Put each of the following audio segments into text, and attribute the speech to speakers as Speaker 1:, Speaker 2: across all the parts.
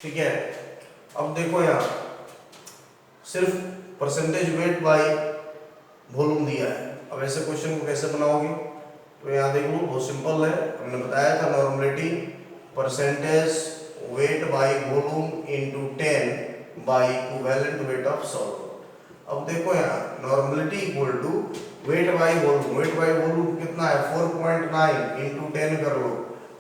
Speaker 1: ठीक है। अब देखो यहाँ सिर्फ परसेंटेज वेट बाय वॉल्यूम दिया है। अब ऐसे क्वेश्चन को कैसे बनाओगे? तो यहाँ देख लो, बहुत सिंपल है। हमने बताया था normality percentage weight by volume into 10 by equivalent weight of solvent. अब देखो यहाँ normality equal to weight by volume. Weight by volume कितना है? 4.9 इनटू 10 कर लो,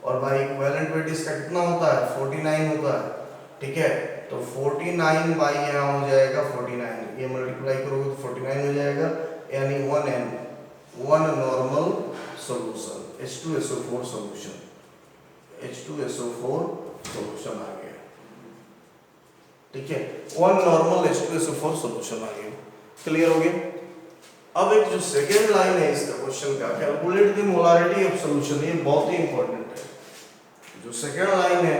Speaker 1: और बाय इक्विवेलेंट वेट इसका कितना होता है? 49 होता है। ठीक है, तो 49 बाई यहाँ हो जाएगा 49, ये मल्टीप्लाई करोगे तो 49 हो जाएगा, यानी 1n 1 normal solution H2SO4 solution, H2SO4 solution आ गया। ठीक है, 1 नॉर्मल H2SO4 सॉल्यूशन आ गया। क्लियर हो गया? अब एक जो सेकेंड लाइन है इसका क्वेश्चन का, calculate the molarity of solution, ये बहुत ही इंपॉर्टेंट है। जो सेकेंड लाइन है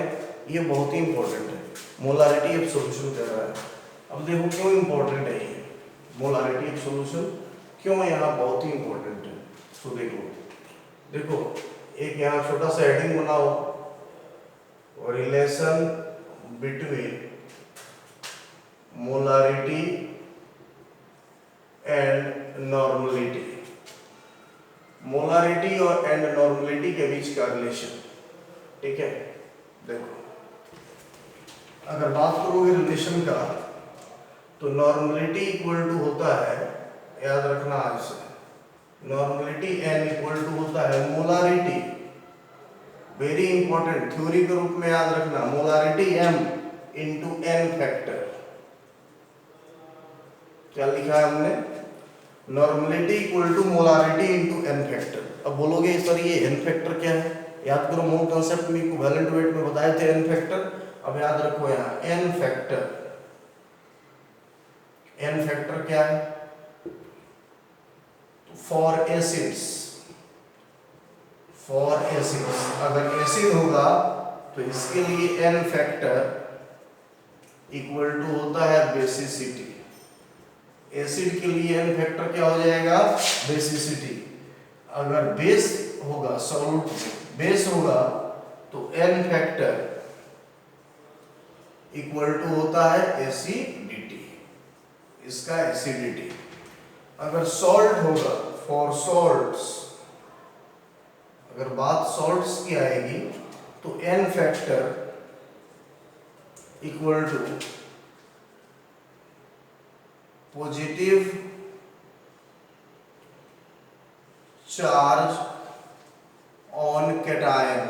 Speaker 1: ये बहुत ही इंपॉर्टेंट है, मोलारिटी ऑफ सॉल्यूशन कह रहा है। अब देखो क्यों इंपॉर्टेंट है ये मोलारिटी ऑफ सॉल्यूशन, क्यों यहाँ बहुत ही इंपॉर्टेंट है। तो देखो एक यहाँ छोटा सा हेडिंग बनाओ, relation between molarity and normality. Molarity और एंड नॉर्मलिटी के बीच का रिलेशन। ठीक है, देखो अगर बात करोगे रिलेशन का, तो नॉर्मलिटी इक्वल टू होता है, याद रखना आज से, नॉर्मलिटी एन इक्वल टू होता है मोलारिटी, वेरी इंपॉर्टेंट, थ्योरी के रूप में याद रखना, molarity M into N factor. क्या लिखा है हमने? Normality equal to molarity into N factor. अब बोलोगे सर ये एन फैक्टर क्या है? याद करो, मोल कॉन्सेप्ट में इक्विवेलेंट वेट में बताए थे एन फैक्टर। अब याद रखो यहाँ एन फैक्टर, एन फैक्टर क्या है? फॉर एसिड्स, फॉर एसिड्स, अगर एसिड होगा तो इसके लिए एन फैक्टर इक्वल टू होता है बेसिसिटी। एसिड के लिए एन फैक्टर क्या हो जाएगा? बेसिसिटी। अगर बेस होगा, सॉल्यूट बेस होगा, तो एन फैक्टर इक्वल टू होता है एसिडिटी, इसका एसिडिटी। अगर सॉल्ट होगा, फॉर सॉल्ट्स, अगर बात सॉल्ट्स की आएगी तो N factor equal to positive charge on cation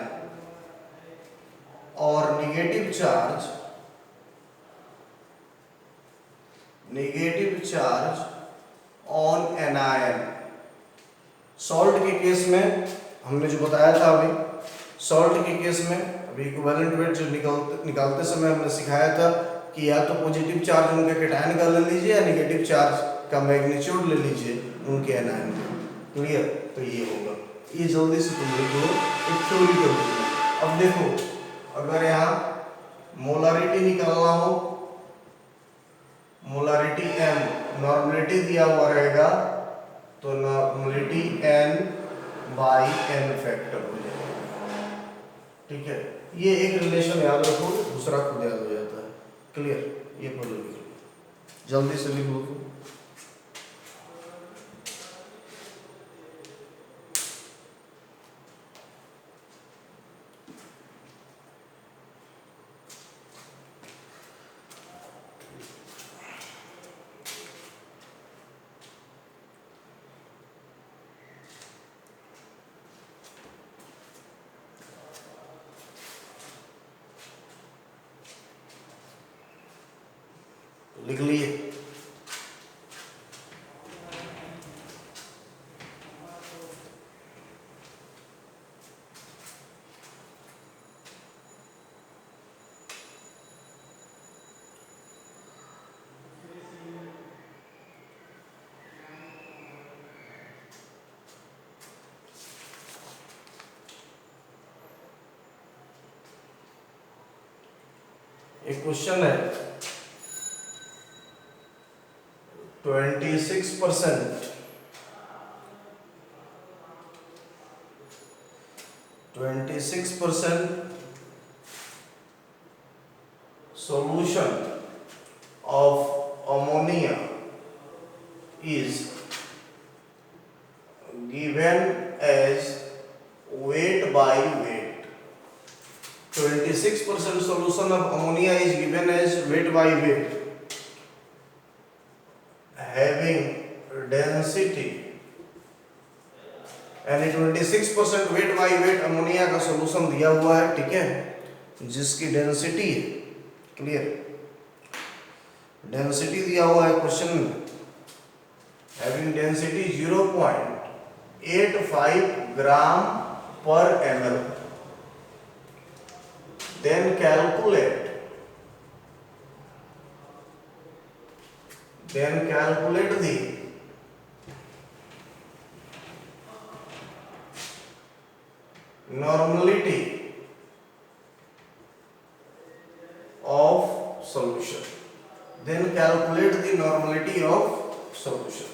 Speaker 1: और negative charge on anion. Salt के केस में हमने जो बताया था अभी, सॉल्ट के केस में अभी इक्विवेलेंट वेट जो निकालते समय हमने सिखाया था कि या तो पॉजिटिव चार्ज उनके कैटायन का ले लीजिए या नेगेटिव चार्ज का मैग्नीट्यूड ले लीजिए उनके एनायन का। क्लियर? तो ये होगा, ये जल्दी से तुम लिख लो एक थ्योरी के रूप में। अब देखो अगर यहाँ मोलारिटी निकालना हो, मोलारिटी एम, नॉर्मलिटी दिया हुआ रहेगा तो normality N by N factor हो जाएगा। ठीक है, ये एक रिलेशन याद रखो, दूसरा खुद याद हो जाता है। क्लियर? ये पढ़ लो, जल्दी से लिख लो। लिख लिए? एक क्वेश्चन है, 26% 26% solution of ammonia is given as weight by weight. 26% solution of ammonia is given as weight by weight, having density, यानी 26% वेट बाई वेट अमोनिया का सॉल्यूशन दिया हुआ है, ठीक है, जिसकी डेंसिटी है, क्लियर, डेंसिटी दिया हुआ है क्वेश्चन में, हैविंग डेंसिटी 0.85 ग्राम पर ml, then calculate the normality of solution. Then calculate the normality of solution.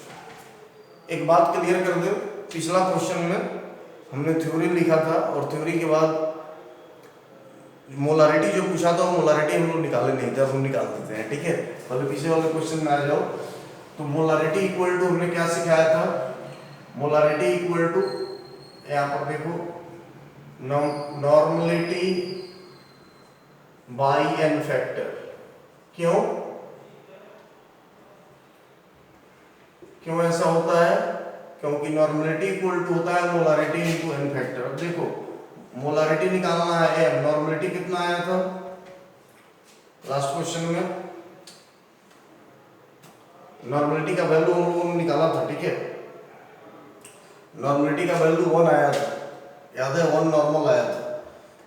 Speaker 1: एक बात क्लियर कर दो, पिछला क्वेश्चन में हमने थ्योरी लिखा था और थ्योरी के बाद मोलारिटी जो पूछा था वो मोलारिटी हम लोग निकाले नहीं थे, अब हम निकाल देते हैं, ठीक है। पहले पीछे वाले क्वेश्चन में आ जाओ। तो मोलारिटी इक्वल टू हमने क्या सिखाया था, मोलारिटी इक्वल टू, यहाँ पर देखो, नॉर्मलिटी बाई एन फैक्टर। क्यों ऐसा होता है, क्योंकि नॉर्मलिटी इक्वल टू होता है मोलारिटी इनटू एन फैक्टर। अब देखो मोलारिटी निकालना है एम, नॉर्मलिटी कितना आया था लास्ट क्वेश्चन में, नॉर्मलिटी का वैल्यू हम लोगों ने निकाला था, ठीक है, नॉर्मलिटी का वैल्यू 1 आया था, याद है, 1 नॉर्मल आया था।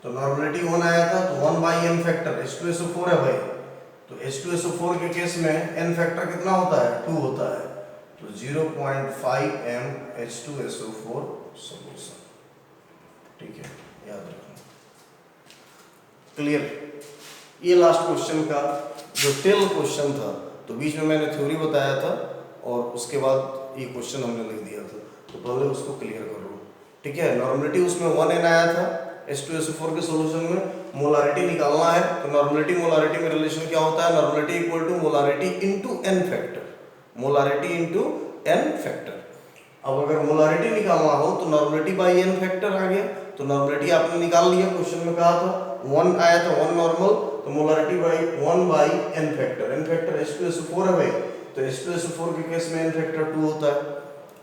Speaker 1: तो नॉर्मलिटी 1 आया था, तो 1 बाई एन फैक्टर, H2SO4 है भाई, तो H2SO4 के केस में एन फैक्टर कितना होता है, 2 होता है, तो 0.5 m H2SO4 सॉल्यूशन, ठीक है, याद रखना, क्लियर। ये लास्ट क्वेश्चन का जो टेल क्वेश्चन था, तो बीच में मैंने थ्योरी बताया था और उसके बाद ये क्वेश्चन हमने लिख दिया था, तो पहले उसको क्लियर कर लो, ठीक है। नॉर्मलिटी उसमें 1n आया था, H2SO4 के सॉल्यूशन में मोलारिटी निकालना है, तो नॉर्मलिटी मोलारिटी में रिलेशन क्या होता है, normality equal to molarity into n factor, molarity into n factor. अब अगर मोलारिटी निकालना हो तो नॉर्मलिटी बाई n फैक्टर आ गया, तो नॉर्मलिटी आपने निकाल लिया, क्वेश्चन में कहा था 1 आया था, 1 नॉर्मल, तो molarity by 1 by n factor, n factor H2SO4 है भाई, तो H2SO4 के केस में n फैक्टर 2 होता है,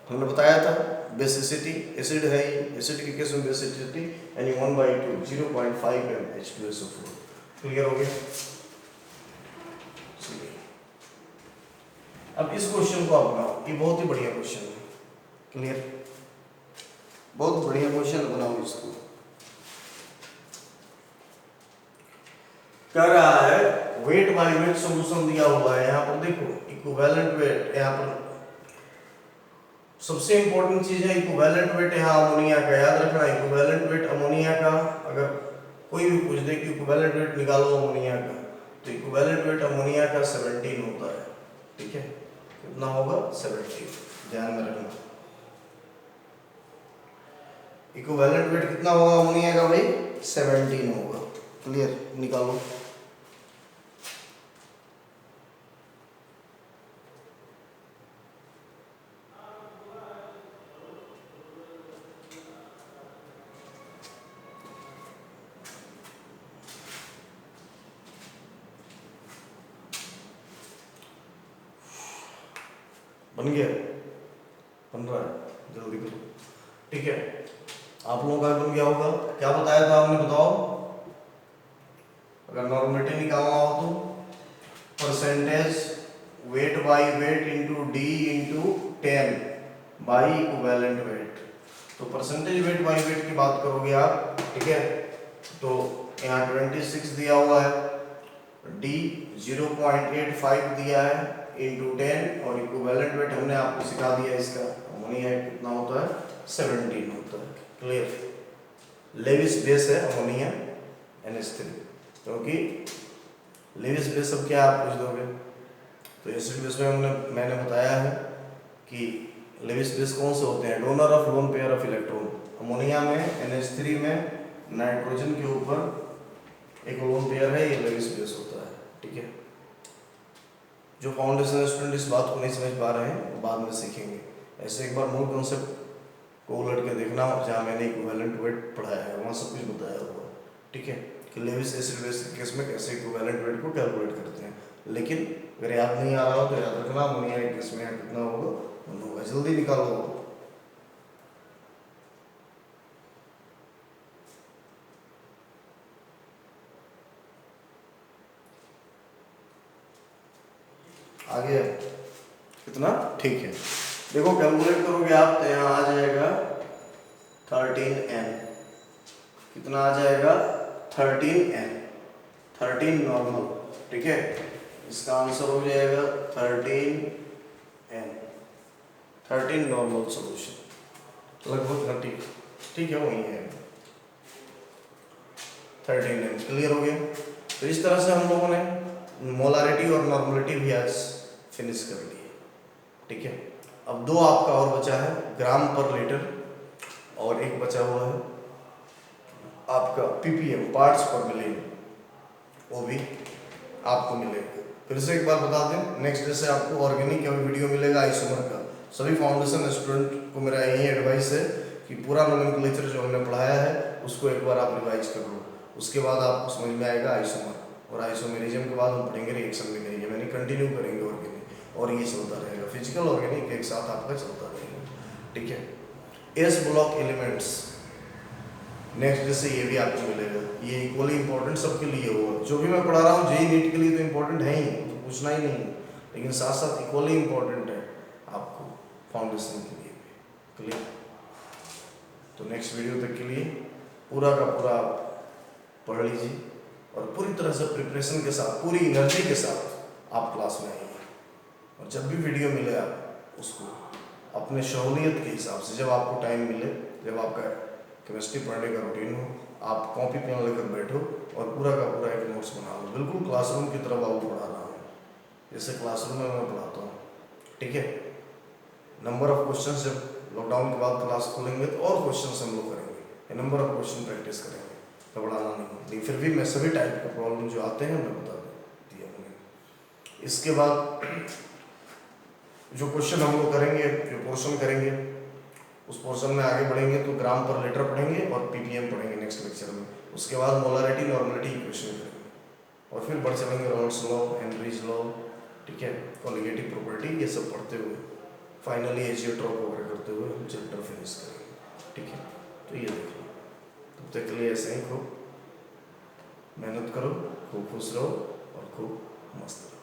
Speaker 1: हमने बताया था। बेसिसिटी, एसिड है, एसिड के केस में बेसिसिटी यानी 1/2, 0.5 m H2SO4, क्लियर हो गया। अब इस क्वेश्चन को आप बनाओ, ये बहुत ही बढ़िया क्वेश्चन है, क्लियर, बहुत बढ़िया क्वेश्चन बनाओ इसको। कह रहा है वेट बाय वेट सॉल्यूशन दिया हुआ है, यहाँ पर देखो इक्विवेलेंट वेट, यहाँ पर सबसे इंपॉर्टेंट चीज है इक्विवेलेंट वेट, यहाँ अमोनिया का याद रखना, इक्विवेलेंट वेट अमोनिया का, अगर कोई भी पूछ दे कि इक्विवेलेंट वेट निकालो अमोनिया का, तो इक्विवेलेंट वेट अमोनिया का 17 होता है, ठीक है, कितना होगा 17, ध्यान में रखना। इक्विवेलेंट वेट कितना होगा अमोनिया का भाई, 17 होगा, क्लियर, निकालो। बन गया, बन रहा है, जल्दी करो, ठीक है। आप लोगों का बन गया होगा, क्या बताया था हमने, बताओ, अगर नॉर्मलिटी निकालना हो तो percentage weight by weight into D into 10 by equivalent weight, तो परसेंटेज वेट बाई वेट की बात करोगे आप, ठीक है, तो यहाँ 26 दिया हुआ है, डी 0.85 दिया है इंटू 10, और इक्विवेलेंट वेट हमने आपको सिखा दिया इसका, अमोनिया कितना होता है 17 होता है, क्लियर। लेविस बेस है अमोनिया NH3, क्योंकि लेविस बेस अब क्या आप पूछ दोगे, तो एसिड बेस में मैंने बताया है कि लेविस बेस कौन से होते हैं, donor of lone pair of electron. Ammonia में NH3 में नाइट्रोजन के ऊपर एक लोन पेयर है, ये लेविस बेस होता है, जो फाउंडेशन स्टूडेंट इस बात को नहीं समझ पा रहे हैं वो बाद में सीखेंगे। ऐसे एक बार मूल कॉन्सेप्ट को उलट के देखना, जहाँ मैंने इक्विवेलेंट वेट पढ़ाया है वहाँ सब कुछ बताया हुआ है, ठीक है, कि लेविस एसिड बेस के केस में कैसे इक्विवेलेंट वेट को कैलकुलेट करते हैं। लेकिन अगर याद नहीं आ रहा हो तो याद रखना, अमोनिया के केस में कितना होगा, 1 होगा। जल्दी निकालो। आगे कितना, ठीक है। देखो कैलकुलेट करोगे आप तो यहाँ आ जाएगा 13n। कितना आ जाएगा, 13n, 13 नॉर्मल, ठीक है। इसका आंसर हो जाएगा 13n, 13 नॉर्मल सॉल्यूशन, लगभग 30, ठीक है, वही है 13n। क्लियर हो गया। तो इस तरह से हम लोगों ने मोलारिटी और नॉर्मलिटी भी आज फिनिश कर ली है, ठीक है। अब 2 आपका और बचा है, ग्राम पर लीटर, और एक बचा हुआ है आपका ppm, पार्ट्स पर मिलियन, वो भी आपको मिलेगा। फिर से एक बार बता दें, नेक्स्ट डे से आपको ऑर्गेनिक का भी वीडियो मिलेगा आइसोमर का। सभी फाउंडेशन स्टूडेंट को मेरा यही एडवाइस है कि पूरा नोमेनक्लेचर जो हमने पढ़ाया है उसको एक बार आप रिवाइज कर लो, उसके बाद आपको समझ में आएगा आइसोमर, और आइसोमेरिज्म के बाद हम पढ़ेंगे रिएक्शन मेकेनिज्म, यानी कंटिन्यू करेंगे ऑर्गेनिक, और ये चलता रहेगा, फिजिकल ऑर्गेनिक एक साथ आपका चलता रहेगा, ठीक है। S block elements next day से ये भी आपको मिलेगा, ये इक्वली इंपॉर्टेंट सबके लिए होगा। जो भी मैं पढ़ा रहा हूँ जेईई नीट के लिए तो इंपॉर्टेंट है ही, तो पूछना ही नहीं, लेकिन साथ साथ इक्वली इंपॉर्टेंट है आपको फाउंडेशन के लिए भी। क्लियर। तो नेक्स्ट वीडियो तक के लिए पूरा का पूरा पढ़ लीजिए, और पूरी तरह से प्रिपरेशन के साथ, पूरी एनर्जी के साथ आप क्लास में आइए, और जब भी वीडियो मिले आप उसको अपने सहूलियत के हिसाब से, जब आपको टाइम मिले, जब आपका केमिस्ट्री पढ़ने का रूटीन हो, आप कॉपी पेन लेकर बैठो और पूरा का पूरा एक नोट्स बना लो, बिल्कुल क्लासरूम की तरफ आपको पढ़ा रहा हूँ, जैसे क्लासरूम में मैं पढ़ाता हूँ, ठीक है। नंबर ऑफ क्वेश्चन जब लॉकडाउन के बाद क्लास खोलेंगे तो और क्वेश्चन हम लोग करेंगे, नंबर ऑफ क्वेश्चन प्रैक्टिस करेंगे, घबराना नहीं, लेकिन फिर भी मैं सभी टाइप के प्रॉब्लम जो आते हैं मैं बता दिया उन्हें। इसके बाद जो क्वेश्चन हम लोग करेंगे, जो पोर्शन करेंगे, उस पोर्शन में आगे बढ़ेंगे तो ग्राम पर लीटर पढ़ेंगे और ppm पढ़ेंगे नेक्स्ट लेक्चर में। उसके बाद मोलारिटी नॉर्मलिटी इक्वेशन करेंगे, और फिर बढ़ चलेंगे रॉल्स लॉ, हेनरीज लॉ, ठीक है, कॉलिगेटिव प्रॉपर्टी, ये सब पढ़ते हुए फाइनली एजियोट्रॉप वगैरह करते हुए हम चैप्टर फिनिश करेंगे, ठीक है। तो ये देख लो, तब तक के लिए ऐसे ही खूब मेहनत करो, खूब खुश रहो और खूब मस्त रहो।